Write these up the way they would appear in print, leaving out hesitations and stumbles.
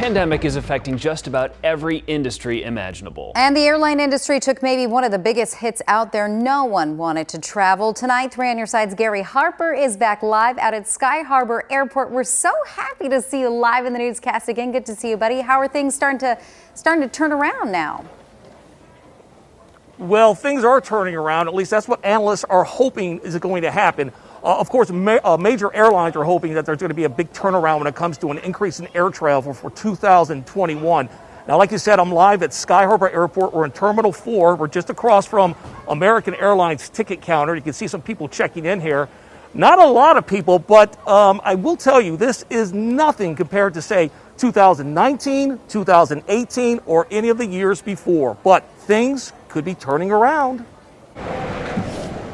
pandemic is affecting just about every industry imaginable. And the airline industry took maybe one of the biggest hits out there. No one wanted to travel. Tonight, 3 on Your Side's Gary Harper is back live out at Sky Harbor Airport. We're so happy to see you live in the newscast again. Good to see you, buddy. How are things starting to turn around now? Well, things are turning around. At least that's what analysts are hoping is going to happen. Of course, major airlines are hoping that there's going to be a big turnaround when it comes to an increase in air travel for 2021. Now, like you said, I'm live at Sky Harbor Airport. We're in Terminal 4. We're just across from American Airlines ticket counter. You can see some people checking in here. Not a lot of people, but I will tell you, this is nothing compared to, say, 2019, 2018, or any of the years before. But things could be turning around.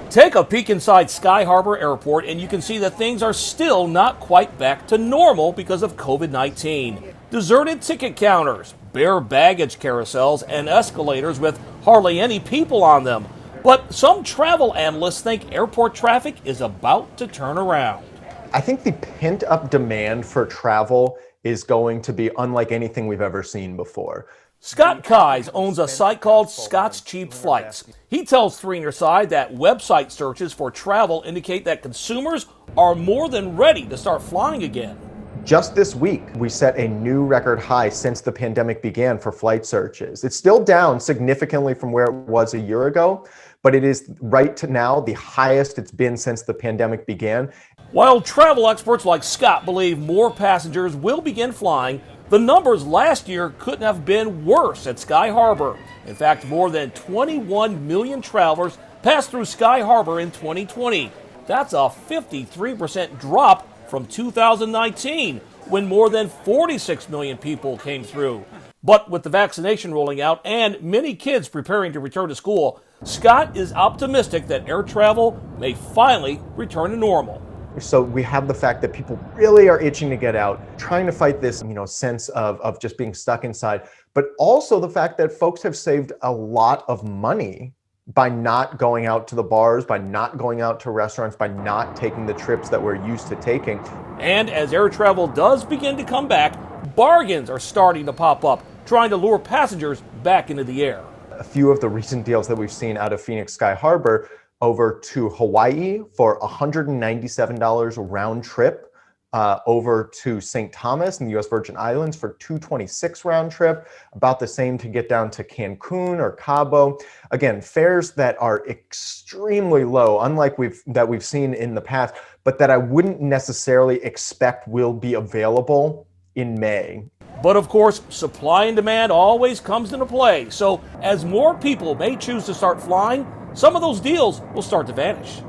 Take a peek inside Sky Harbor Airport and you can see that things are still not quite back to normal because of COVID-19. Deserted ticket counters, bare baggage carousels, and escalators with hardly any people on them. But some travel analysts think airport traffic is about to turn around. I think the pent-up demand for travel is going to be unlike anything we've ever seen before. Scott Keyes owns a site called Scott's Cheap Flights. He tells 3 on Your Side that website searches for travel indicate that consumers are more than ready to start flying again. Just this week, we set a new record high since the pandemic began for flight searches. It's still down significantly from where it was a year ago, but it is right to now the highest it's been since the pandemic began. While travel experts like Scott believe more passengers will begin flying, the numbers last year couldn't have been worse at Sky Harbor. In fact, more than 21 million travelers passed through Sky Harbor in 2020. That's a 53% drop from 2019, when more than 46 million people came through. But with the vaccination rolling out and many kids preparing to return to school, Scott is optimistic that air travel may finally return to normal. So we have the fact that people really are itching to get out, trying to fight this, sense of just being stuck inside, but also the fact that folks have saved a lot of money by not going out to the bars, by not going out to restaurants, by not taking the trips that we're used to taking. And as air travel does begin to come back, bargains are starting to pop up, trying to lure passengers back into the air. A few of the recent deals that we've seen out of Phoenix Sky Harbor over to Hawaii for $197 round trip, over to St. Thomas in the U.S. Virgin Islands for $226 round trip, about the same to get down to Cancun or Cabo. Again, fares that are extremely low, unlike we've seen in the past, but that I wouldn't necessarily expect will be available in May. But of course, supply and demand always comes into play. So as more people may choose to start flying, some of those deals will start to vanish.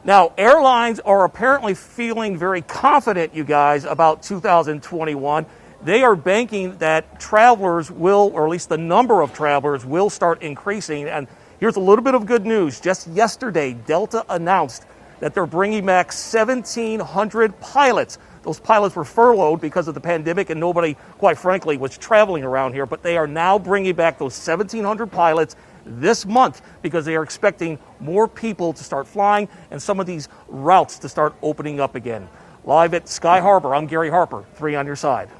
Now, airlines are apparently feeling very confident, you guys, about 2021. They are banking that travelers will, or at least the number of travelers will start increasing. And here's a little bit of good news. Just yesterday, Delta announced that they're bringing back 1,700 pilots. Those pilots were furloughed because of the pandemic and nobody, quite frankly, was traveling around here. But they are now bringing back those 1,700 pilots this month because they are expecting more people to start flying and some of these routes to start opening up again. Live at Sky Harbor, I'm Gary Harper, 3 on Your Side.